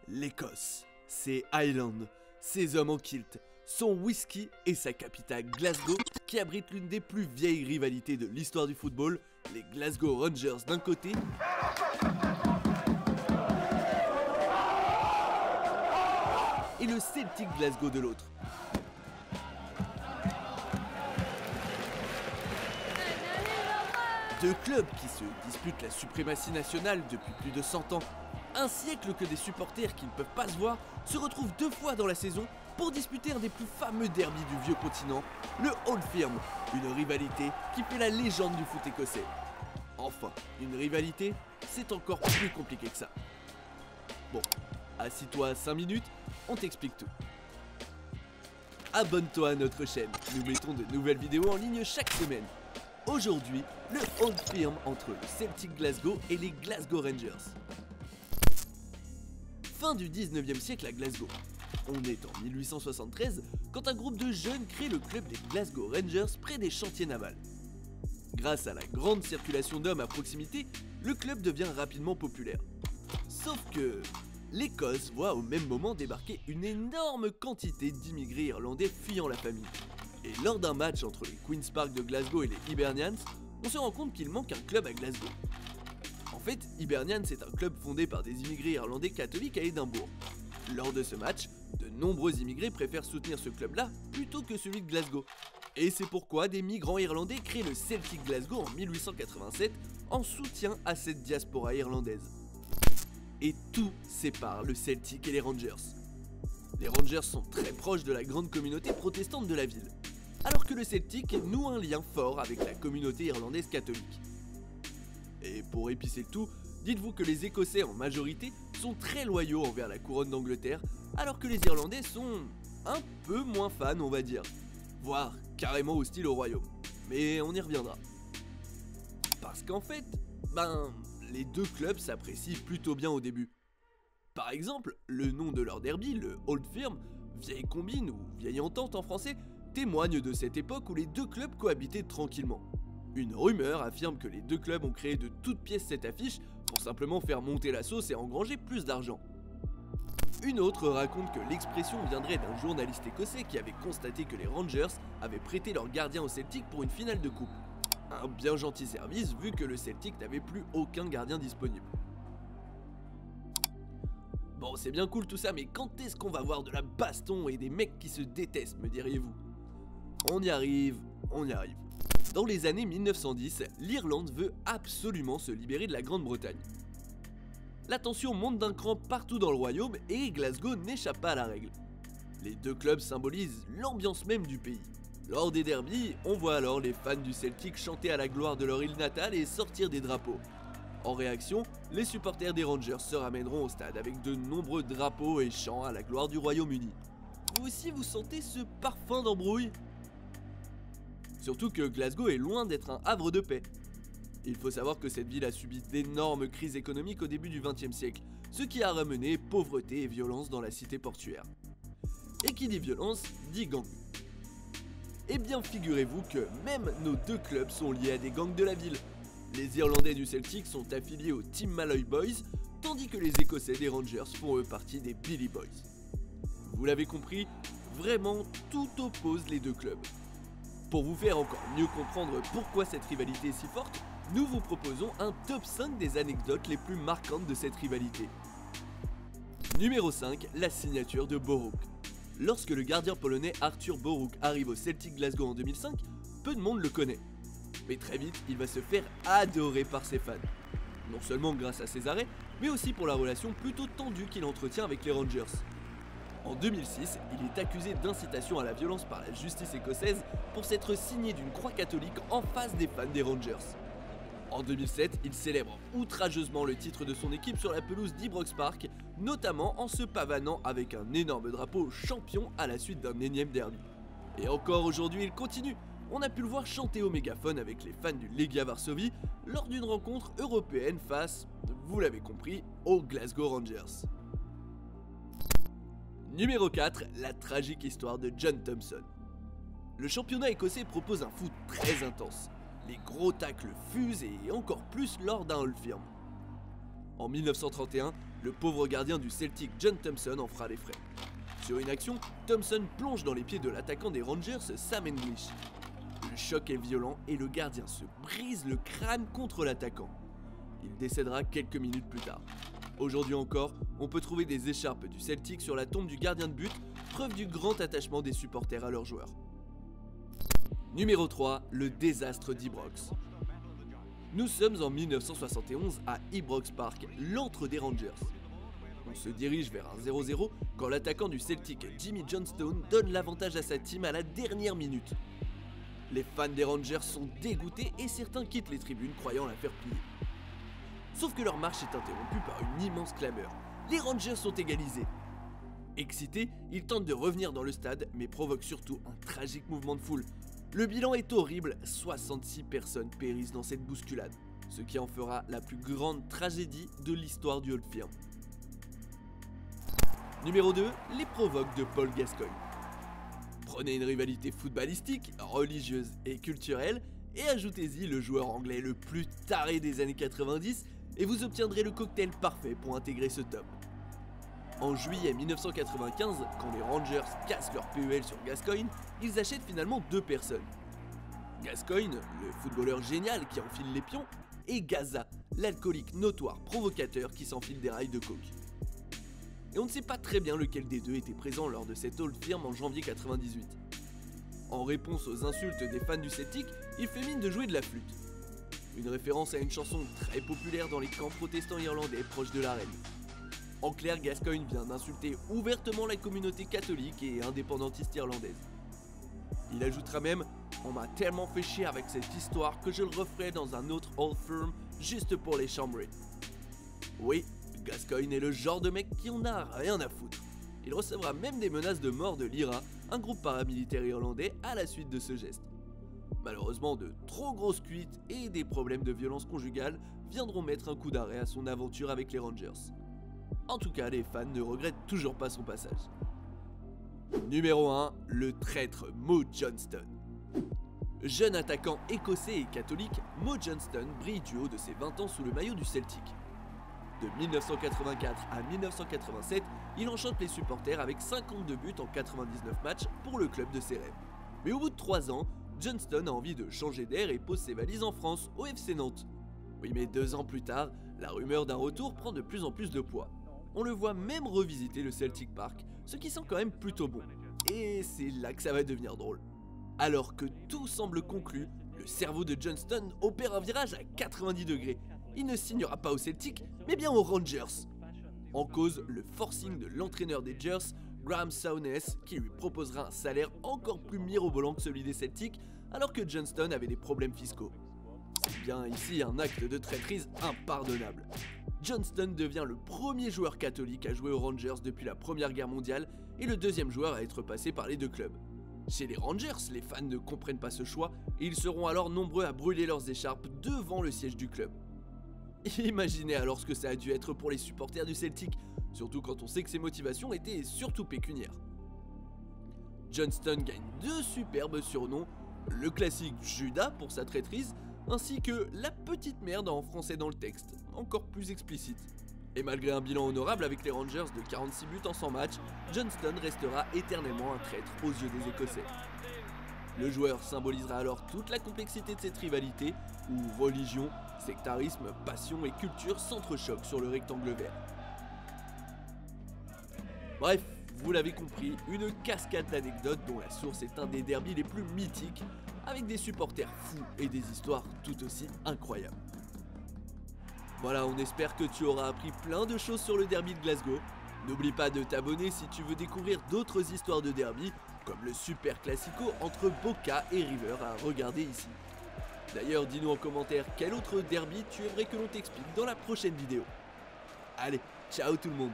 L'Écosse, ses Highlands, ses hommes en kilt, son whisky et sa capitale Glasgow qui abrite l'une des plus vieilles rivalités de l'histoire du football, les Glasgow Rangers d'un côté et le Celtic Glasgow de l'autre. Deux clubs qui se disputent la suprématie nationale depuis plus de 100 ans. Un siècle que des supporters qui ne peuvent pas se voir se retrouvent 2 fois dans la saison pour disputer un des plus fameux derbys du vieux continent, le Old Firm, une rivalité qui fait la légende du foot écossais. Enfin, une rivalité, c'est encore plus compliqué que ça. Bon, assis-toi 5 minutes, on t'explique tout. Abonne-toi à notre chaîne, nous mettons de nouvelles vidéos en ligne chaque semaine. Aujourd'hui, le Old Firm entre le Celtic Glasgow et les Glasgow Rangers. Fin du 19e siècle à Glasgow. On est en 1873 quand un groupe de jeunes crée le club des Glasgow Rangers près des chantiers navals. Grâce à la grande circulation d'hommes à proximité, le club devient rapidement populaire. Sauf que l'Écosse voit au même moment débarquer une énorme quantité d'immigrés irlandais fuyant la famine. Et lors d'un match entre les Queen's Park de Glasgow et les Hibernians, on se rend compte qu'il manque un club à Glasgow. En fait, Hibernians est un club fondé par des immigrés irlandais catholiques à Édimbourg. Lors de ce match, de nombreux immigrés préfèrent soutenir ce club-là plutôt que celui de Glasgow. Et c'est pourquoi des migrants irlandais créent le Celtic Glasgow en 1887 en soutien à cette diaspora irlandaise. Et tout sépare le Celtic et les Rangers. Les Rangers sont très proches de la grande communauté protestante de la ville, alors que le Celtic noue un lien fort avec la communauté irlandaise catholique. Et pour épicer le tout, dites-vous que les Écossais en majorité sont très loyaux envers la couronne d'Angleterre, alors que les Irlandais sont un peu moins fans, on va dire, voire carrément hostiles au royaume. Mais on y reviendra. Parce qu'en fait, les deux clubs s'apprécient plutôt bien au début. Par exemple, le nom de leur derby, le Old Firm, vieille combine ou vieille entente en français, témoigne de cette époque où les deux clubs cohabitaient tranquillement. Une rumeur affirme que les deux clubs ont créé de toutes pièces cette affiche pour simplement faire monter la sauce et engranger plus d'argent. Une autre raconte que l'expression viendrait d'un journaliste écossais qui avait constaté que les Rangers avaient prêté leur gardien au Celtic pour une finale de coupe. Un bien gentil service vu que le Celtic n'avait plus aucun gardien disponible. Bon, c'est bien cool tout ça, mais quand est-ce qu'on va voir de la baston et des mecs qui se détestent, me diriez-vous? On y arrive, on y arrive. Dans les années 1910, l'Irlande veut absolument se libérer de la Grande-Bretagne. La tension monte d'un cran partout dans le royaume et Glasgow n'échappe pas à la règle. Les deux clubs symbolisent l'ambiance même du pays. Lors des derbies, on voit alors les fans du Celtic chanter à la gloire de leur île natale et sortir des drapeaux. En réaction, les supporters des Rangers se ramèneront au stade avec de nombreux drapeaux et chants à la gloire du Royaume-Uni. Vous aussi vous sentez ce parfum d'embrouille? Surtout que Glasgow est loin d'être un havre de paix. Il faut savoir que cette ville a subi d'énormes crises économiques au début du XXe siècle, ce qui a ramené pauvreté et violence dans la cité portuaire. Et qui dit violence, dit gang. Eh bien figurez-vous que même nos deux clubs sont liés à des gangs de la ville. Les Irlandais du Celtic sont affiliés aux Team Malloy Boys, tandis que les Écossais des Rangers font eux partie des Billy Boys. Vous l'avez compris, vraiment tout oppose les deux clubs. Pour vous faire encore mieux comprendre pourquoi cette rivalité est si forte, nous vous proposons un top 5 des anecdotes les plus marquantes de cette rivalité. Numéro 5, la signature de Boruk. Lorsque le gardien polonais Artur Boruk arrive au Celtic Glasgow en 2005, peu de monde le connaît. Mais très vite, il va se faire adorer par ses fans. Non seulement grâce à ses arrêts, mais aussi pour la relation plutôt tendue qu'il entretient avec les Rangers. En 2006, il est accusé d'incitation à la violence par la justice écossaise pour s'être signé d'une croix catholique en face des fans des Rangers. En 2007, il célèbre outrageusement le titre de son équipe sur la pelouse d'Ibrox Park, notamment en se pavanant avec un énorme drapeau champion à la suite d'un énième derby. Et encore aujourd'hui, il continue. On a pu le voir chanter au mégaphone avec les fans du Legia Varsovie lors d'une rencontre européenne face, vous l'avez compris, aux Glasgow Rangers. Numéro 4, la tragique histoire de John Thompson. Le championnat écossais propose un foot très intense. Les gros tacles fusent et encore plus lors d'un Old Firm. En 1931, Le pauvre gardien du Celtic John Thompson en fera les frais. Sur une action, Thompson plonge dans les pieds de l'attaquant des Rangers Sam English. Le choc est violent et le gardien se brise le crâne contre l'attaquant. Il décédera quelques minutes plus tard. Aujourd'hui encore, on peut trouver des écharpes du Celtic sur la tombe du gardien de but, preuve du grand attachement des supporters à leurs joueurs. Numéro 3, le désastre d'Ibrox. Nous sommes en 1971 à Ibrox Park, l'antre des Rangers. On se dirige vers un 0-0 quand l'attaquant du Celtic Jimmy Johnstone donne l'avantage à sa team à la dernière minute. Les fans des Rangers sont dégoûtés et certains quittent les tribunes croyant la faire plier. Sauf que leur marche est interrompue par une immense clameur. Les Rangers sont égalisés. Excités, ils tentent de revenir dans le stade mais provoquent surtout un tragique mouvement de foule. Le bilan est horrible, 66 personnes périssent dans cette bousculade, ce qui en fera la plus grande tragédie de l'histoire du Old Firm. Numéro 2, les provoques de Paul Gascoigne. Prenez une rivalité footballistique, religieuse et culturelle et ajoutez-y le joueur anglais le plus taré des années 90 et vous obtiendrez le cocktail parfait pour intégrer ce top. En juillet 1995, quand les Rangers cassent leur PEL sur Gascoigne, ils achètent finalement 2 personnes. Gascoigne, le footballeur génial qui enfile les pions, et Gaza, l'alcoolique notoire provocateur qui s'enfile des rails de coke. Et on ne sait pas très bien lequel des deux était présent lors de cette Old Firm en janvier 98. En réponse aux insultes des fans du Celtic, il fait mine de jouer de la flûte. Une référence à une chanson très populaire dans les camps protestants irlandais proches de la reine. En clair, Gascoigne vient d'insulter ouvertement la communauté catholique et indépendantiste irlandaise. Il ajoutera même « On m'a tellement fait chier avec cette histoire que je le referai dans un autre Old Firm juste pour les chambrer. » Oui, Gascoigne est le genre de mec qui en a rien à foutre. Il recevra même des menaces de mort de l'IRA, un groupe paramilitaire irlandais, à la suite de ce geste. Malheureusement, de trop grosses cuites et des problèmes de violence conjugale viendront mettre un coup d'arrêt à son aventure avec les Rangers. En tout cas, les fans ne regrettent toujours pas son passage. Numéro 1, le traître Mo Johnston. Jeune attaquant écossais et catholique, Mo Johnston brille du haut de ses 20 ans sous le maillot du Celtic. De 1984 à 1987, il enchante les supporters avec 52 buts en 99 matchs pour le club de ses rêves. Mais au bout de 3 ans, Johnston a envie de changer d'air et pose ses valises en France, au FC Nantes. Oui, mais 2 ans plus tard, la rumeur d'un retour prend de plus en plus de poids. On le voit même revisiter le Celtic Park, ce qui sent quand même plutôt bon. Et c'est là que ça va devenir drôle. Alors que tout semble conclu, le cerveau de Johnston opère un virage à 90 degrés. Il ne signera pas au Celtic, mais bien aux Rangers. En cause, le forcing de l'entraîneur des Gers, Graham Souness, qui lui proposera un salaire encore plus mirobolant que celui des Celtics, alors que Johnston avait des problèmes fiscaux. C'est bien ici un acte de traîtrise impardonnable. Johnston devient le premier joueur catholique à jouer aux Rangers depuis la Première Guerre mondiale et le deuxième joueur à être passé par les 2 clubs. Chez les Rangers, les fans ne comprennent pas ce choix et ils seront alors nombreux à brûler leurs écharpes devant le siège du club. Imaginez alors ce que ça a dû être pour les supporters du Celtic, surtout quand on sait que ses motivations étaient surtout pécuniaires. Johnston gagne 2 superbes surnoms, le classique Judas pour sa traîtrise, ainsi que la petite merde en français dans le texte, encore plus explicite. Et malgré un bilan honorable avec les Rangers de 46 buts en 100 matchs, Johnston restera éternellement un traître aux yeux des Écossais. Le joueur symbolisera alors toute la complexité de cette rivalité, où religion, sectarisme, passion et culture s'entrechoquent sur le rectangle vert. Bref, vous l'avez compris, une cascade d'anecdotes dont la source est un des derbys les plus mythiques, avec des supporters fous et des histoires tout aussi incroyables. Voilà, on espère que tu auras appris plein de choses sur le derby de Glasgow. N'oublie pas de t'abonner si tu veux découvrir d'autres histoires de derby, comme le super classico entre Boca et River à regarder ici. D'ailleurs, dis-nous en commentaire quel autre derby tu aimerais que l'on t'explique dans la prochaine vidéo. Allez, ciao tout le monde!